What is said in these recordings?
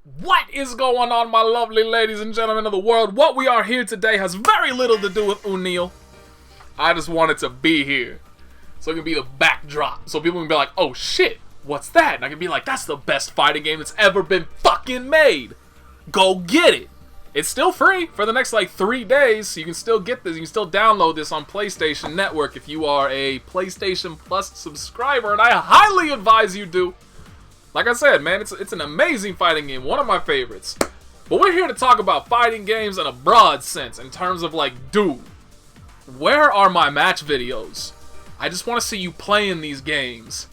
What is going on, my lovely ladies and gentlemen of the world? What we are here today has very little to do with Unil. I just wanted to be here so it can be the backdrop, so people can be like, oh shit, what's that? And I can be like, that's the best fighting game that's ever been fucking made. Go get it. It's still free for the next like 3 days, so you can still get this. You can still download this on PlayStation Network if you are a PlayStation Plus subscriber, and I highly advise you do. Like I said, man, it's an amazing fighting game, one of my favorites. But we're here to talk about fighting games in a broad sense, in terms of like, dude, where are my match videos? I just want to see you playing these games.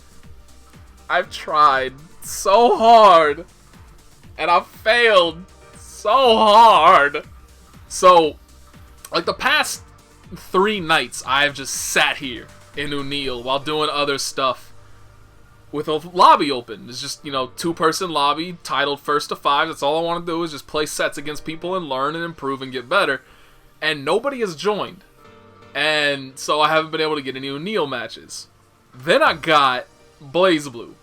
I've tried so hard, and I've failed so hard. So, like the past 3 nights, I've just sat here in Unil while doing other stuff with a lobby open. It's just, 2-person lobby titled First to 5. That's all I want to do is just play sets against people and learn and improve and get better. And nobody has joined. And so I haven't been able to get any Unil matches. Then I got BlazBlue.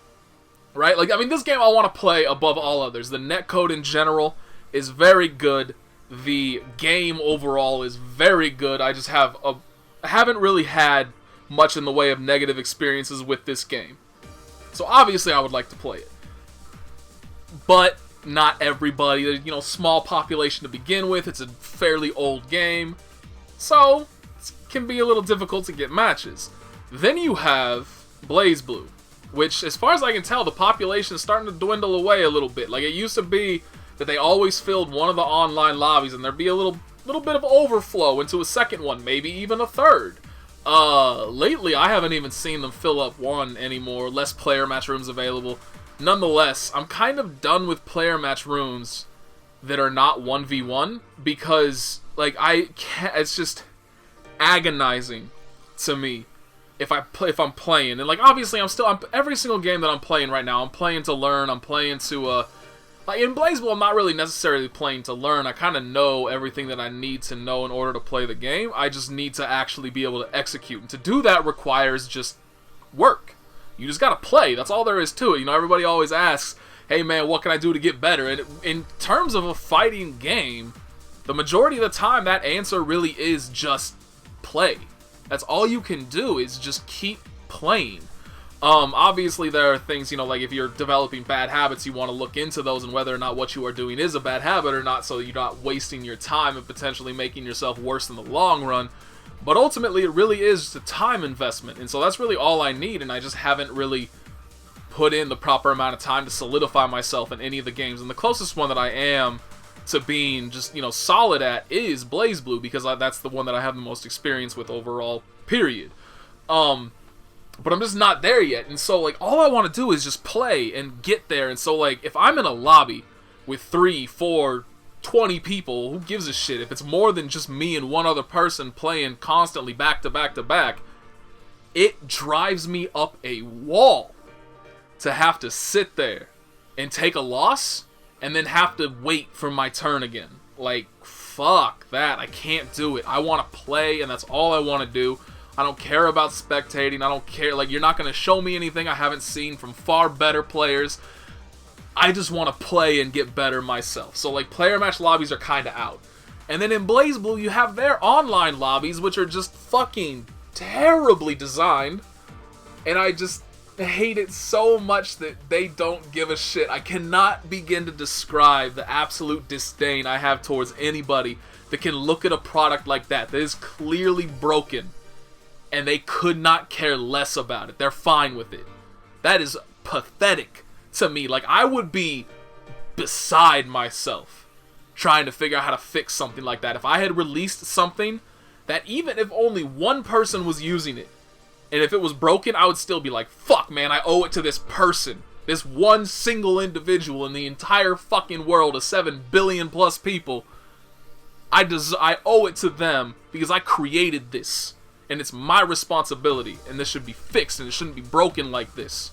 Right? Like, I mean, this game I want to play above all others. The netcode in general is very good. The game overall is very good. I just haven't really had much in the way of negative experiences with this game. So obviously I would like to play it. But not everybody. There's, small population to begin with. It's a fairly old game. So it can be a little difficult to get matches. Then you have BlazBlue, which, as far as I can tell, the population is starting to dwindle away a little bit. Like, it used to be that they always filled one of the online lobbies, and there'd be a little bit of overflow into a second one, maybe even a third. Lately, I haven't even seen them fill up one anymore. Less player match rooms available. Nonetheless, I'm kind of done with player match rooms that are not 1v1, because, like, it's just agonizing to me if I'm playing. And, like, obviously, every single game that I'm playing right now, I'm playing to learn, I'm playing to, like, in BlazBlue, I'm not really necessarily playing to learn. I kind of know everything that I need to know in order to play the game. I just need to actually be able to execute. And to do that requires just work. You just gotta play. That's all there is to it. Everybody always asks, hey man, what can I do to get better? And in terms of a fighting game, the majority of the time, that answer really is just play. That's all you can do, is just keep playing. Obviously there are things, like if you're developing bad habits, you want to look into those and whether or not what you are doing is a bad habit or not, so you're not wasting your time and potentially making yourself worse in the long run. But ultimately, it really is just a time investment, and so that's really all I need, and I just haven't really put in the proper amount of time to solidify myself in any of the games. And the closest one that I am to being just, solid at is BlazBlue, because that's the one that I have the most experience with overall, period. But I'm just not there yet, and so, like, all I want to do is just play and get there. And so, like, if I'm in a lobby with 3, 4, 20 people, who gives a shit? If it's more than just me and one other person playing constantly back to back to back, it drives me up a wall to have to sit there and take a loss and then have to wait for my turn again. Like, fuck that. I can't do it. I want to play, and that's all I want to do. I don't care about spectating. I don't care. Like, you're not going to show me anything I haven't seen from far better players. I just want to play and get better myself. So, like, player match lobbies are kind of out. And then in BlazBlue, you have their online lobbies, which are just fucking terribly designed. And I just hate it so much that they don't give a shit. I cannot begin to describe the absolute disdain I have towards anybody that can look at a product like that is clearly broken, and they could not care less about it. They're fine with it. That is pathetic to me. Like, I would be beside myself trying to figure out how to fix something like that. If I had released something that, even if only one person was using it, and if it was broken, I would still be like, fuck, man, I owe it to this person. This one single individual in the entire fucking world of 7 billion plus people. I owe it to them because I created this. And it's my responsibility, and this should be fixed, and it shouldn't be broken like this.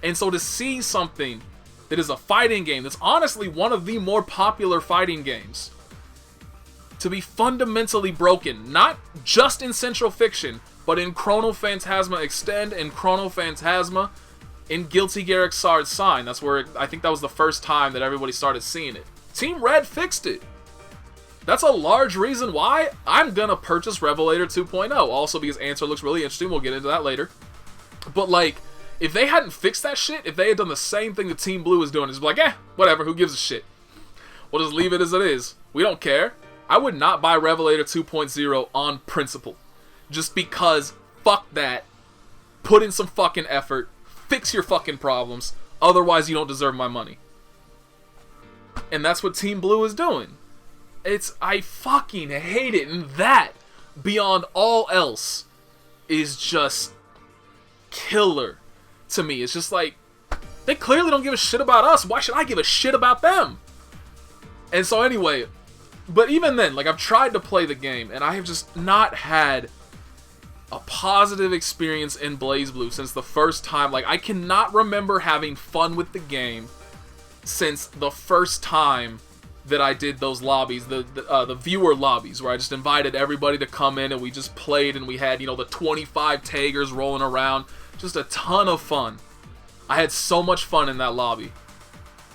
And so to see something that is a fighting game, that's honestly one of the more popular fighting games, to be fundamentally broken, not just in Central Fiction, but in Chrono Phantasma Extend and Chrono Phantasma, in Guilty Gear Xrd Sign. That's where I think that was the first time that everybody started seeing it. Team Red fixed it. That's a large reason why I'm gonna purchase Revelator 2.0. Also because Answer looks really interesting. We'll get into that later. But like, if they hadn't fixed that shit, if they had done the same thing that Team Blue is doing, it's like, whatever, who gives a shit? We'll just leave it as it is. We don't care. I would not buy Revelator 2.0 on principle. Just because, fuck that. Put in some fucking effort. Fix your fucking problems. Otherwise, you don't deserve my money. And that's what Team Blue is doing. I fucking hate it. And that, beyond all else, is just killer to me. It's just like, they clearly don't give a shit about us. Why should I give a shit about them? And so anyway, but even then, like, I've tried to play the game, and I have just not had a positive experience in BlazBlue since the first time. Like, I cannot remember having fun with the game since the first time that I did those lobbies, the viewer lobbies, where I just invited everybody to come in and we just played, and we had, you know, the 25 taggers rolling around. Just a ton of fun. I had so much fun in that lobby.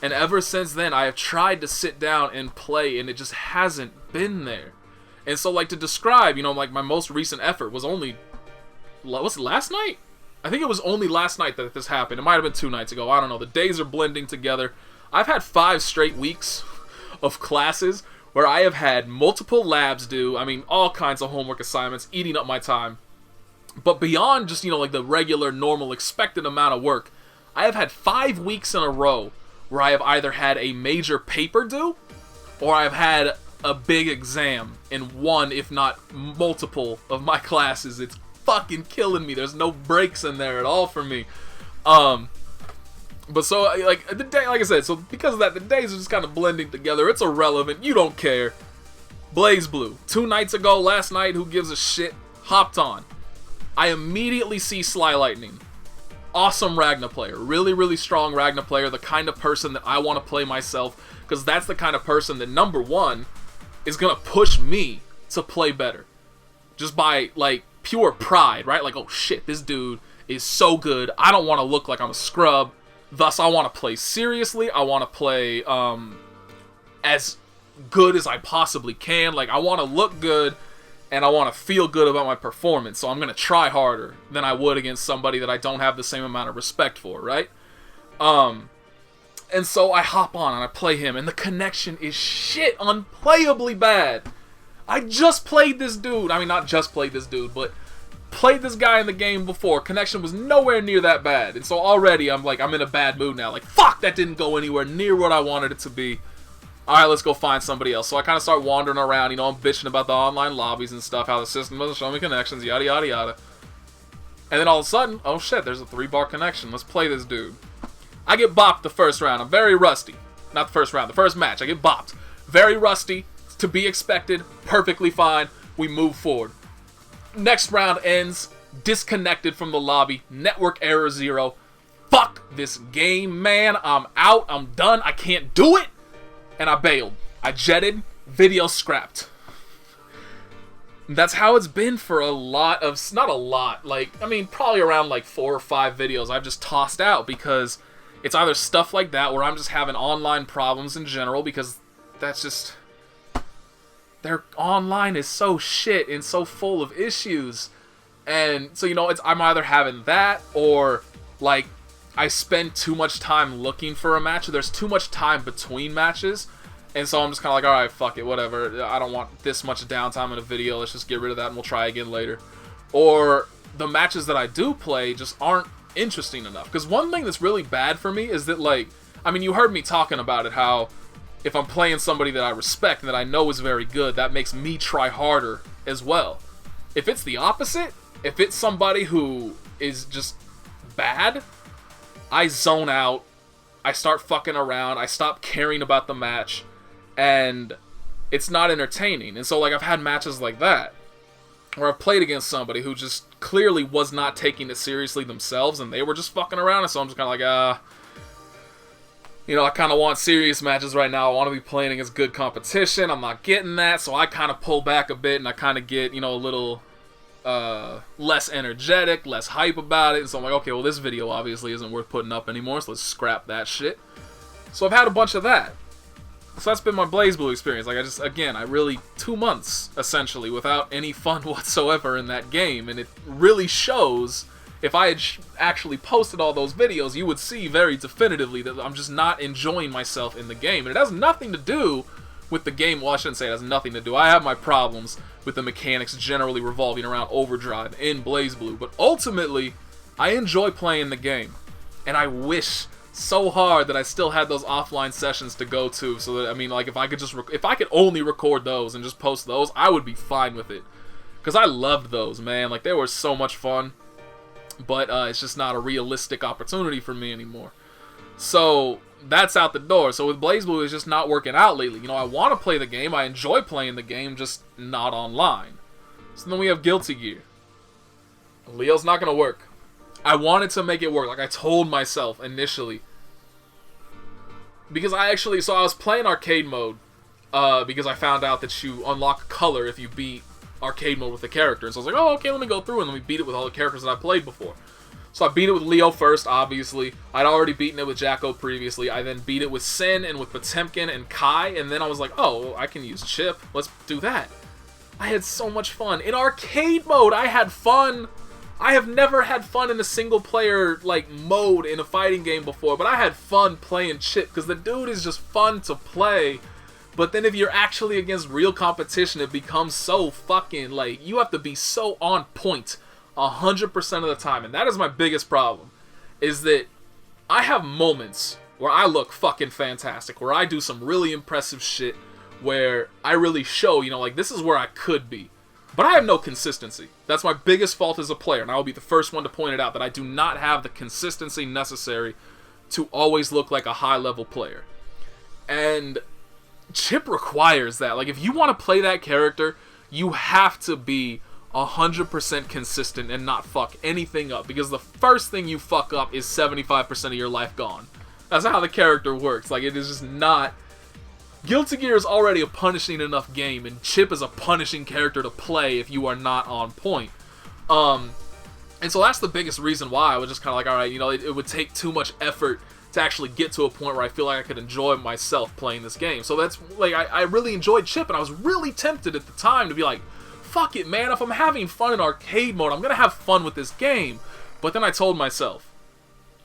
And ever since then, I have tried to sit down and play, and it just hasn't been there. And so, like, to describe, you know, like, my most recent effort was only, was it last night? I think it was only last night that this happened. It might have been 2 nights ago. I don't know. The days are blending together. I've had 5 straight weeks of classes where I have had multiple labs due. I mean, all kinds of homework assignments eating up my time. But beyond just, you know, like the regular, normal, expected amount of work, I have had 5 weeks in a row where I have either had a major paper due, or I've had a big exam in one, if not multiple, of my classes. It's fucking killing me. There's no breaks in there at all for me. But so, like, the day, like I said, so because of that, the days are just kind of blending together. It's irrelevant. You don't care. BlazBlue. 2 nights ago, last night, who gives a shit? Hopped on. I immediately see Sly Lightning. Awesome Ragna player. Really, really strong Ragna player. The kind of person that I want to play myself. Because that's the kind of person that, number one, is going to push me to play better. Just by, like, pure pride, right? Like, oh shit, this dude is so good. I don't want to look like I'm a scrub. Thus, I want to play seriously. I want to play as good as I possibly can. Like, I want to look good, and I want to feel good about my performance. So I'm going to try harder than I would against somebody that I don't have the same amount of respect for, right? And so I hop on and I play him, and the connection is shit unplayably bad. I just played this dude. I mean, not just played this dude, but played this guy in the game before. Connection was nowhere near that bad. And so already I'm like, I'm in a bad mood now. Like, fuck, that didn't go anywhere near what I wanted it to be. Alright, let's go find somebody else. So I kind of start wandering around, you know, I'm bitching about the online lobbies and stuff, how the system doesn't show me connections, yada yada yada. And then all of a sudden, oh shit, there's a 3-bar connection. Let's play this dude. I get bopped the first round. I'm very rusty. Not the first round, the first match. I get bopped. Very rusty. To be expected. Perfectly fine. We move forward. Next round ends. Disconnected from the lobby. Network error 0. Fuck this game, man. I'm out. I'm done. I can't do it. And I bailed. I jetted. Video scrapped. That's how it's been for a lot of... Not a lot. Like, I mean, probably around like 4 or 5 videos I've just tossed out because it's either stuff like that where I'm just having online problems in general because that's just... Their online is so shit and so full of issues. And so, you know, I'm either having that or, like, I spend too much time looking for a match. Or there's too much time between matches. And so I'm just kind of like, alright, fuck it, whatever. I don't want this much downtime in a video. Let's just get rid of that and we'll try again later. Or the matches that I do play just aren't interesting enough. Because one thing that's really bad for me is that, like, I mean, you heard me talking about it, how if I'm playing somebody that I respect and that I know is very good, that makes me try harder as well. If it's the opposite, if it's somebody who is just bad, I zone out, I start fucking around, I stop caring about the match, and it's not entertaining. And so, like, I've had matches like that, where I've played against somebody who just clearly was not taking it seriously themselves, and they were just fucking around, and so I'm just kind of like, you know, I kind of want serious matches right now. I want to be playing against good competition. I'm not getting that, so I kind of pull back a bit, and I kind of get, you know, a little less energetic, less hype about it. And so I'm like, okay, well, this video obviously isn't worth putting up anymore, so let's scrap that shit. So I've had a bunch of that. So that's been my BlazBlue experience. Like, I really, 2 months, essentially, without any fun whatsoever in that game. And it really shows. If I had actually posted all those videos, you would see very definitively that I'm just not enjoying myself in the game. And it has nothing to do with the game. Well, I shouldn't say it has nothing to do. I have my problems with the mechanics generally revolving around overdrive in BlazBlue. But ultimately, I enjoy playing the game. And I wish so hard that I still had those offline sessions to go to. So that, I mean, like, if I could only record those and just post those, I would be fine with it. Because I loved those, man. Like, they were so much fun. But it's just not a realistic opportunity for me anymore. So that's out the door. So with BlazBlue, it's just not working out lately. You know, I want to play the game. I enjoy playing the game, just not online. So then we have Guilty Gear. Leo's not going to work. I wanted to make it work. Like I told myself initially. Because I was playing arcade mode. Because I found out that you unlock color if you beat arcade mode with the character. And so I was like, oh, okay, let me go through and let me beat it with all the characters that I played before. So I beat it with Leo first, obviously. I'd already beaten it with Jacko previously. I then beat it with Sin and with Potemkin and Kai. And then I was like, oh, I can use Chip. Let's do that. I had so much fun. In arcade mode, I had fun. I have never had fun in a single-player like mode in a fighting game before. But I had fun playing Chip because the dude is just fun to play. But then if you're actually against real competition, it becomes so fucking, like, you have to be so on point 100% of the time. And that is my biggest problem, is that I have moments where I look fucking fantastic, where I do some really impressive shit, where I really show, you know, like, this is where I could be. But I have no consistency. That's my biggest fault as a player, and I will be the first one to point it out, that I do not have the consistency necessary to always look like a high-level player. And Chip requires that. Like, if you want to play that character, you have to be 100% consistent and not fuck anything up. Because the first thing you fuck up is 75% of your life gone. That's how the character works. Like, it is just not... Guilty Gear is already a punishing enough game, and Chip is a punishing character to play if you are not on point. And so that's the biggest reason why I was just kind of like, alright, you know, it would take too much effort to actually get to a point where I feel like I could enjoy myself playing this game. So that's, like, I really enjoyed Chip, and I was really tempted at the time to be like, fuck it, man, if I'm having fun in arcade mode, I'm gonna have fun with this game. But then I told myself,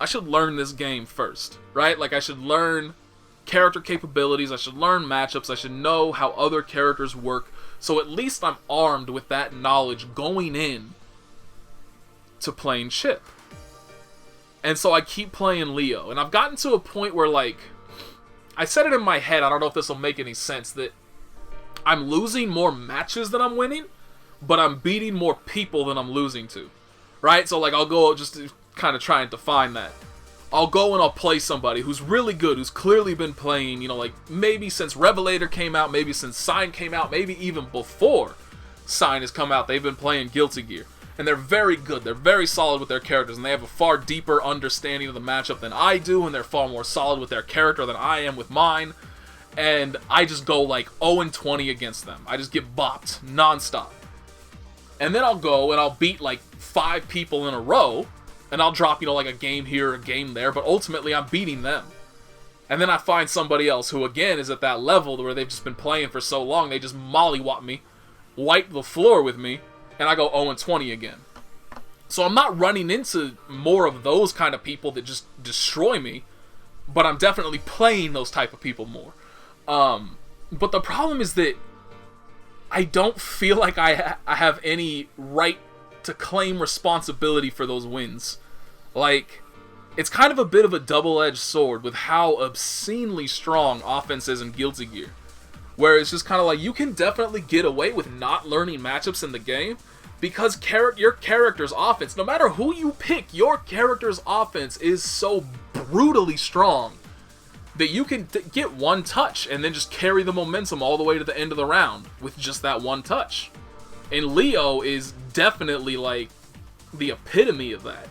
I should learn this game first, right? Like, I should learn character capabilities, I should learn matchups, I should know how other characters work, so at least I'm armed with that knowledge going in to playing Chip. And so I keep playing Leo. And I've gotten to a point where, like, I said it in my head, I don't know if this will make any sense, that I'm losing more matches than I'm winning, but I'm beating more people than I'm losing to. Right? So, like, I'll go just to kind of try and define that. I'll go and I'll play somebody who's really good, who's clearly been playing, you know, like, maybe since Revelator came out, maybe since Sign came out, maybe even before Sign has come out, they've been playing Guilty Gear. And they're very good, they're very solid with their characters, and they have a far deeper understanding of the matchup than I do, and they're far more solid with their character than I am with mine. And I just go like 0-20 against them. I just get bopped nonstop. And then I'll go and I'll beat like 5 people in a row, and I'll drop, you know, like a game here, a game there, but ultimately I'm beating them. And then I find somebody else who, again, is at that level where they've just been playing for so long, they just mollywop me, wipe the floor with me, and I go 0-20 again. So I'm not running into more of those kind of people that just destroy me, but I'm definitely playing those type of people more. But the problem is that I don't feel like I have any right to claim responsibility for those wins. Like, it's kind of a bit of a double-edged sword with how obscenely strong offense is in Guilty Gear. Where it's just kind of like, you can definitely get away with not learning matchups in the game, because your character's offense, no matter who you pick, your character's offense is so brutally strong that you can get one touch and then just carry the momentum all the way to the end of the round with just that one touch. And Leo is definitely like the epitome of that.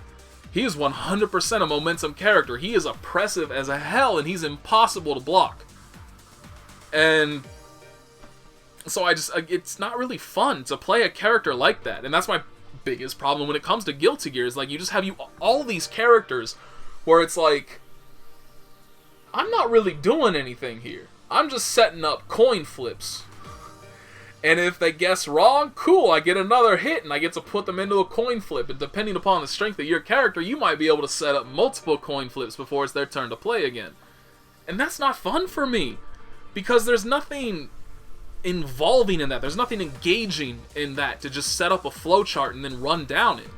He is 100% a momentum character. He is oppressive as hell, and he's impossible to block. And so it's not really fun to play a character like that. And that's my biggest problem when it comes to Guilty Gear is, like, you just have all these characters where it's like, I'm not really doing anything here. I'm just setting up coin flips. And if they guess wrong, cool, I get another hit and I get to put them into a coin flip. And depending upon the strength of your character, you might be able to set up multiple coin flips before it's their turn to play again. And that's not fun for me, because there's nothing involving in that. There's nothing engaging in that to just set up a flowchart and then run down it.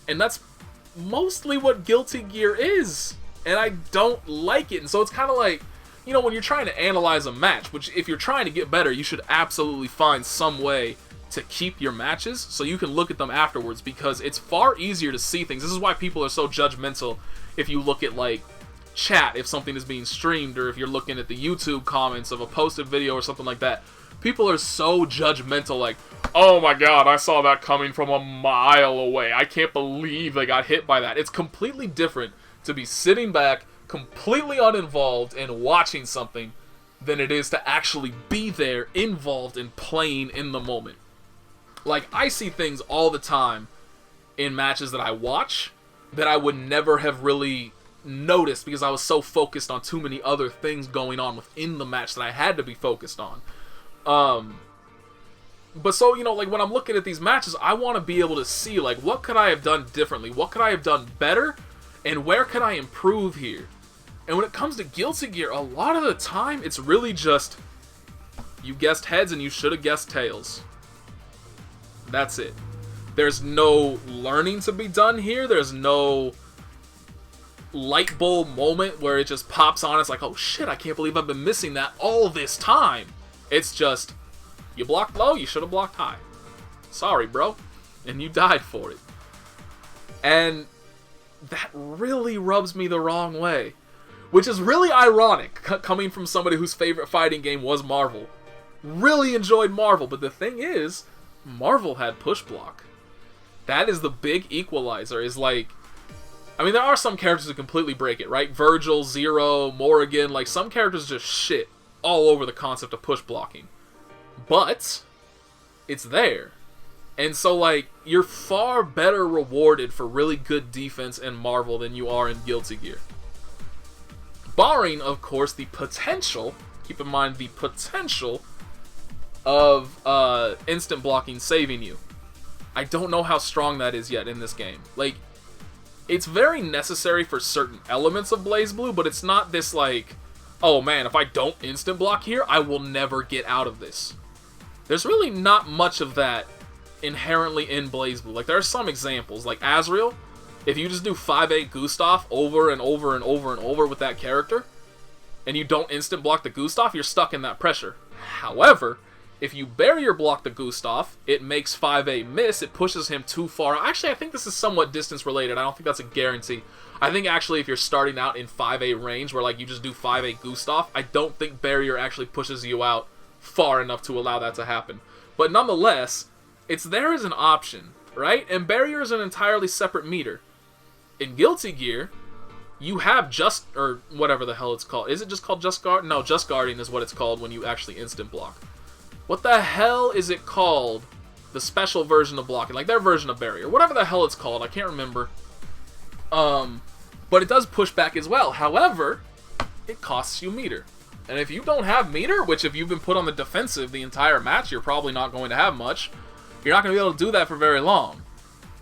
And that's mostly what Guilty Gear is. And I don't like it. And so it's kind of like, you know, when you're trying to analyze a match, which if you're trying to get better, you should absolutely find some way to keep your matches so you can look at them afterwards, because it's far easier to see things. This is why people are so judgmental if you look at, like, chat, if something is being streamed, or if you're looking at the YouTube comments of a posted video or something like that. People are so judgmental, like, oh my god, I saw that coming from a mile away. I can't believe they got hit by that. It's completely different to be sitting back, completely uninvolved, and watching something than it is to actually be there, involved, and playing in the moment. Like, I see things all the time in matches that I watch that I would never have really noticed because I was so focused on too many other things going on within the match that I had to be focused on. But so, you know, like, when I'm looking at these matches, I want to be able to see, like, what could I have done differently? What could I have done better? And where can I improve here? And when it comes to Guilty Gear, a lot of the time, it's really just, you guessed heads and you should have guessed tails. That's it. There's no learning to be done here. There's no light bulb moment where it just pops on. It's like, oh shit, I can't believe I've been missing that all this time. It's just, you blocked low, you should have blocked high. Sorry, bro. And you died for it. And that really rubs me the wrong way. Which is really ironic, coming from somebody whose favorite fighting game was Marvel. Really enjoyed Marvel, but the thing is, Marvel had push block. That is the big equalizer, is like, I mean, there are some characters who completely break it, right? Virgil, Zero, Morrigan, like, some characters just shit all over the concept of push blocking. But it's there. And so, like, you're far better rewarded for really good defense in Marvel than you are in Guilty Gear. Barring, of course, the potential, keep in mind the potential, of instant blocking saving you. I don't know how strong that is yet in this game. Like, it's very necessary for certain elements of BlazBlue, but it's not this, like, oh man, if I don't instant block here, I will never get out of this. There's really not much of that inherently in BlazBlue. Like, there are some examples, like Azrael. If you just do 5-8 Gustav over and over and over and over with that character, and you don't instant block the Gustav, you're stuck in that pressure. However, if you barrier block the Gustav, it makes 5-8 miss, it pushes him too far. Actually, I think this is somewhat distance related. I don't think that's a guarantee. I think actually if you're starting out in 5-8 range, where like you just do 5-8 Gustav, I don't think barrier actually pushes you out far enough to allow that to happen. But nonetheless, it's there as an option, right? And barrier is an entirely separate meter. In Guilty Gear, you have just, or whatever the hell it's called. Is it just called Just Guard? No, Just Guarding is what it's called when you actually instant block. What the hell is it called? The special version of blocking, like their version of barrier. Whatever the hell it's called, I can't remember. But it does push back as well. However, it costs you meter. And if you don't have meter, which if you've been put on the defensive the entire match, you're probably not going to have much. You're not going to be able to do that for very long.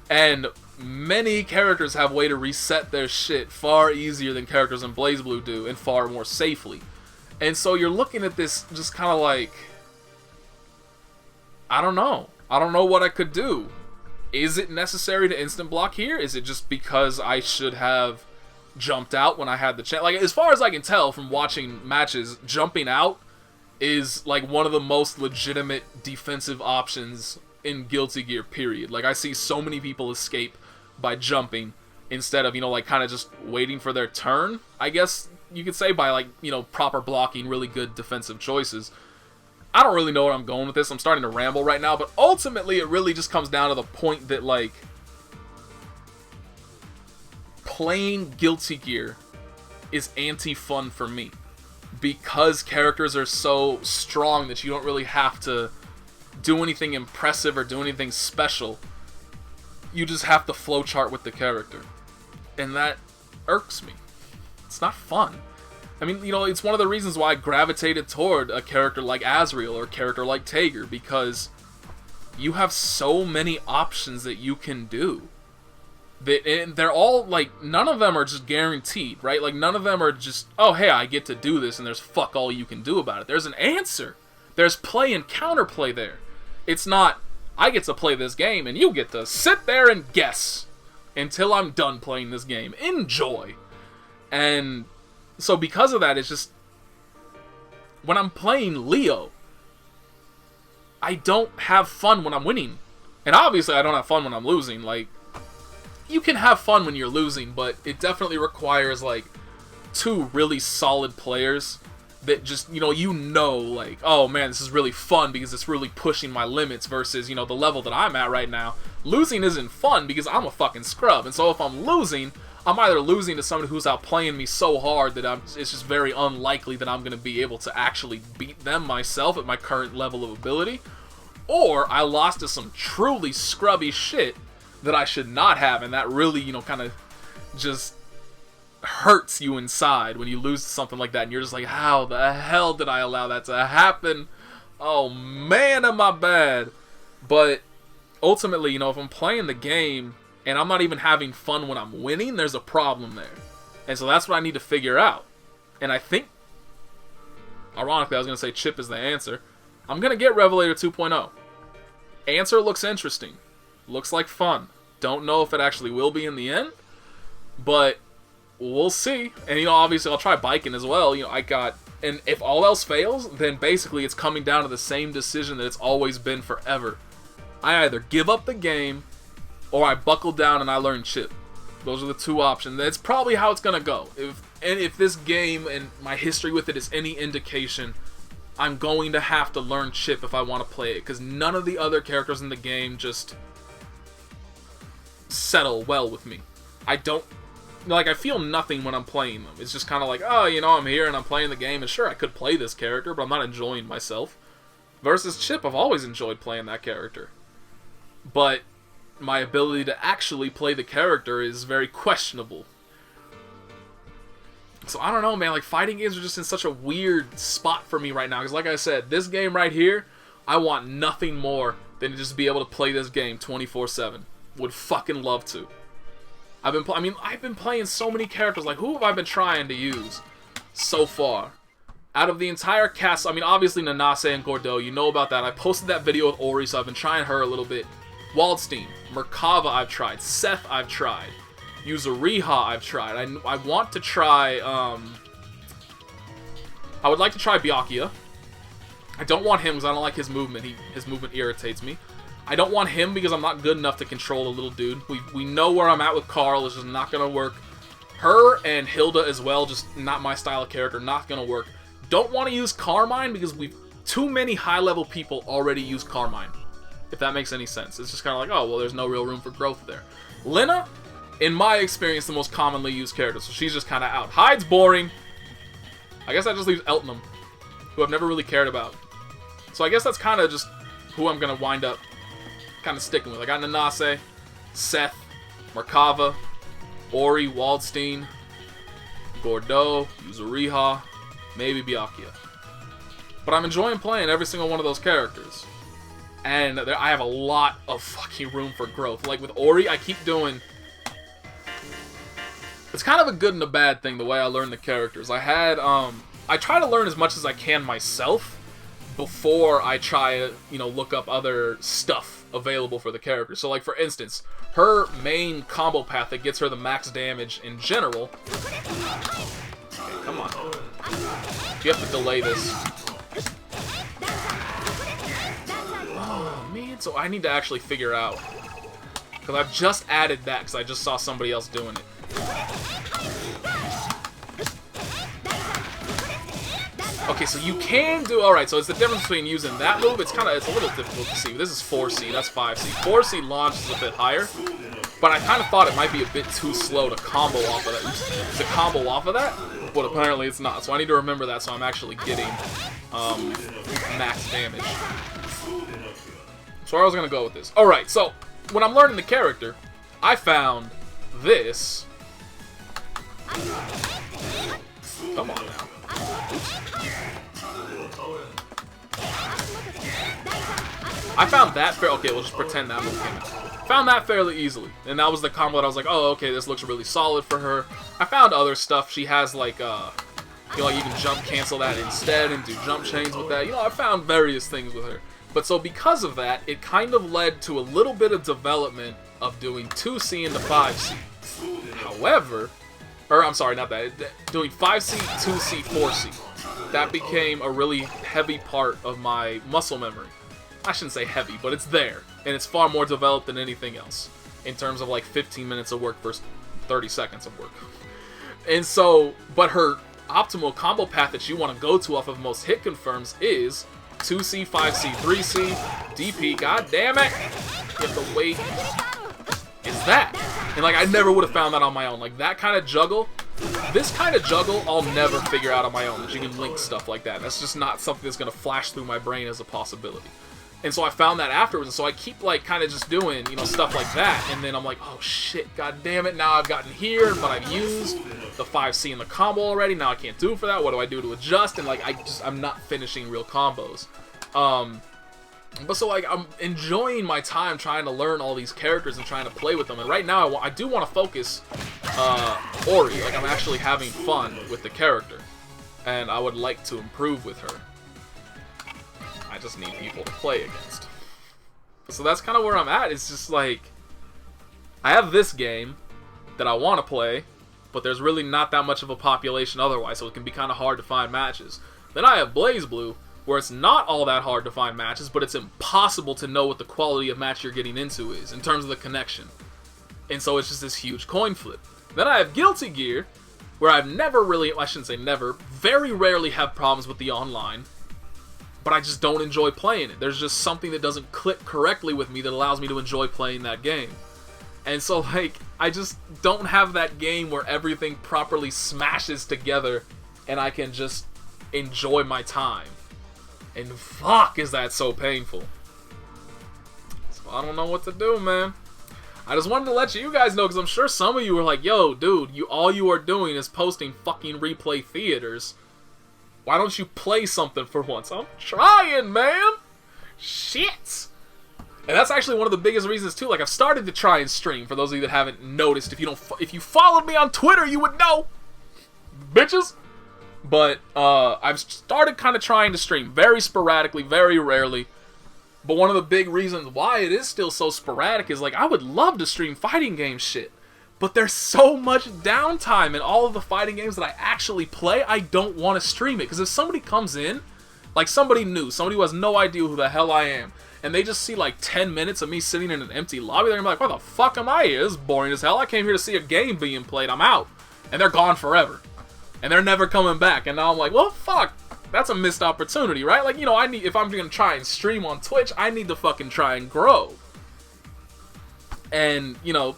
And many characters have a way to reset their shit far easier than characters in BlazBlue do, and far more safely. And so you're looking at this just kind of like, I don't know. I don't know what I could do. Is it necessary to instant block here? Is it just because I should have jumped out when I had the chance? Like, as far as I can tell from watching matches, jumping out is like one of the most legitimate defensive options in Guilty Gear, period. Like, I see so many people escape by jumping instead of, you know, like kind of just waiting for their turn, I guess you could say, by like, you know, proper blocking, really good defensive choices. I don't really know where I'm going with this. I'm starting to ramble right now, but ultimately it really just comes down to the point that, like, playing Guilty Gear is anti-fun for me because characters are so strong that you don't really have to do anything impressive or do anything special. You just have to flowchart with the character. And that irks me. It's not fun. I mean, you know, it's one of the reasons why I gravitated toward a character like Azrael or a character like Tager, because you have so many options that you can do. And they're all, like, none of them are just guaranteed, right? Like, none of them are just, oh, hey, I get to do this, and there's fuck all you can do about it. There's an answer. There's play and counterplay there. It's not, I get to play this game, and you get to sit there and guess until I'm done playing this game. Enjoy. And so because of that, it's just, when I'm playing Leo, I don't have fun when I'm winning. And obviously I don't have fun when I'm losing. Like, you can have fun when you're losing, but it definitely requires, like, 2 really solid players that just, you know, like, oh man, this is really fun because it's really pushing my limits versus, you know, the level that I'm at right now. Losing isn't fun because I'm a fucking scrub. And so if I'm losing, I'm either losing to somebody who's outplaying me so hard that it's just very unlikely that I'm going to be able to actually beat them myself at my current level of ability, or I lost to some truly scrubby shit that I should not have, and that really, you know, kind of just hurts you inside when you lose to something like that, and you're just like, how the hell did I allow that to happen? Oh man, am I bad? But ultimately, you know, if I'm playing the game and I'm not even having fun when I'm winning, there's a problem there. And so that's what I need to figure out. And I think, ironically, I was going to say Chip is the answer. I'm going to get Revelator 2.0. Answer looks interesting. Looks like fun. Don't know if it actually will be in the end, but we'll see. And, you know, obviously I'll try biking as well. You know, and if all else fails, then basically it's coming down to the same decision that it's always been forever. I either give up the game, or I buckle down and I learn Chip. Those are the 2 options. That's probably how it's gonna go. If this game and my history with it is any indication, I'm going to have to learn Chip if I want to play it, because none of the other characters in the game just settle well with me. I feel nothing when I'm playing them. It's just kind of like, oh, you know, I'm here and I'm playing the game, and sure, I could play this character, but I'm not enjoying myself. Versus Chip, I've always enjoyed playing that character. But my ability to actually play the character is very questionable. So I don't know, man, like, fighting games are just in such a weird spot for me right now, because like I said, this game right here, I want nothing more than to just be able to play this game 24/7. Would fucking love to. I've been playing so many characters. Like, who have I been trying to use so far? Out of the entire cast, I mean, obviously Nanase and Gordeau, you know about that. I posted that video with Ori, so I've been trying her a little bit. Waldstein, Merkava I've tried, Seth I've tried, Yuzuriha I've tried. I want to try, I would like to try Byakuya. I don't want him because I don't like his movement. His movement irritates me. I don't want him because I'm not good enough to control the little dude. We know where I'm at with Carl. It's just not going to work. Her and Hilda as well, just not my style of character, not going to work. Don't want to use Carmine because too many high-level people already use Carmine. If that makes any sense. It's just kind of like, oh, well, there's no real room for growth there. Lena, in my experience, the most commonly used character, so she's just kind of out. Hyde's boring. I guess that just leaves Eltonum, who I've never really cared about. So I guess that's kind of just who I'm going to wind up kind of sticking with. I got Nanase, Seth, Merkava, Ori, Waldstein, Gordeau, Yuzuriha, maybe Byakuya. But I'm enjoying playing every single one of those characters. And I have a lot of fucking room for growth. Like with Ori, I keep doing... It's kind of a good and a bad thing, the way I learn the characters. I try to learn as much as I can myself before I try to, you know, look up other stuff available for the character. So, like, for instance, her main combo path that gets her the max damage in general... Okay, come on. You have to delay this. Oh, man. So I need to actually figure out. Because I've just added that because I just saw somebody else doing it. Okay, so you can do... Alright, so it's the difference between using that move. It's a little difficult to see. This is 4C, that's 5C. 4C launch is a bit higher. But I kind of thought it might be a bit too slow to combo off of that. But apparently it's not. So I need to remember that so I'm actually getting max damage. So where I was gonna go with this. Alright, so when I'm learning the character, I found this. Come on now. I found that okay, we'll just pretend that move came out. Found that fairly easily. And that was the combo that I was like, oh, okay, this looks really solid for her. I found other stuff. She has like, you know, like you can jump cancel that instead and do jump chains with that. You know, I found various things with her. But so because of that, it kind of led to a little bit of development of doing 2C into 5C. However, or I'm sorry, not that, doing 5C, 2C, 4C. That became a really heavy part of my muscle memory. I shouldn't say heavy, but it's there. And it's far more developed than anything else. In terms of like 15 minutes of work versus 30 seconds of work. And so, but her optimal combo path that you want to go to off of most hit confirms is 2C, 5C, 3C, DP, god damn it! You have to wait. It's that. And like, I never would have found that on my own. Like, that kind of juggle, this kind of juggle, I'll never figure out on my own. That you can link stuff like that. That's just not something that's going to flash through my brain as a possibility. And so I found that afterwards, and so I keep, like, kind of just doing, you know, stuff like that, and then I'm like, oh shit, god damn it, now I've gotten here, but I've used the 5C in the combo already, now I can't do it for that, what do I do to adjust? And, like, I'm not finishing real combos. But so, like, I'm enjoying my time trying to learn all these characters and trying to play with them, and right now I do want to focus, Ori, like, I'm actually having fun with the character, and I would like to improve with her. I just need people to play against. So that's kind of where I'm at. It's just like, I have this game that I want to play, but there's really not that much of a population otherwise, so it can be kind of hard to find matches. Then I have BlazBlue, where it's not all that hard to find matches, but it's impossible to know what the quality of match you're getting into is, in terms of the connection. And so it's just this huge coin flip. Then I have Guilty Gear, where I've never really, I shouldn't say never, very rarely have problems with the online, but I just don't enjoy playing it. There's just something that doesn't click correctly with me that allows me to enjoy playing that game. And so, like, I just don't have that game where everything properly smashes together and I can just enjoy my time. And fuck, is that so painful. So I don't know what to do, man. I just wanted to let you guys know, because I'm sure some of you are like, yo, dude, all you are doing is posting fucking replay theaters. Why don't you play something for once? I'm trying, man. Shit. And that's actually one of the biggest reasons too. Like, I've started to try and stream. For those of you that haven't noticed, if you followed me on Twitter, you would know, bitches. But I've started kind of trying to stream very sporadically, very rarely. But one of the big reasons why it is still so sporadic is, like, I would love to stream fighting game shit. But there's so much downtime in all of the fighting games that I actually play, I don't want to stream it. Because if somebody comes in, like somebody new, somebody who has no idea who the hell I am, and they just see like 10 minutes of me sitting in an empty lobby, they're going to be like, why the fuck am I here? This is boring as hell. I came here to see a game being played. I'm out. And they're gone forever. And they're never coming back. And now I'm like, well, fuck. That's a missed opportunity, right? Like, you know, if I'm going to try and stream on Twitch, I need to fucking try and grow. And, you know,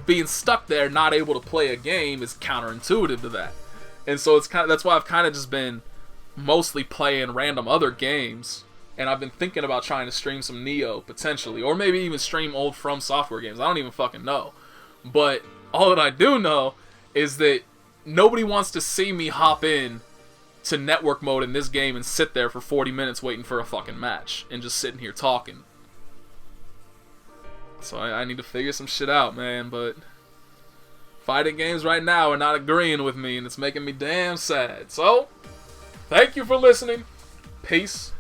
being stuck there, not able to play a game is counterintuitive to that. And so it's that's why I've kind of just been mostly playing random other games. And I've been thinking about trying to stream some Neo, potentially. Or maybe even stream old From Software games. I don't even fucking know. But all that I do know is that nobody wants to see me hop in to network mode in this game and sit there for 40 minutes waiting for a fucking match. And just sitting here talking. So I need to figure some shit out, man, but fighting games right now are not agreeing with me, and it's making me damn sad. So, thank you for listening. Peace.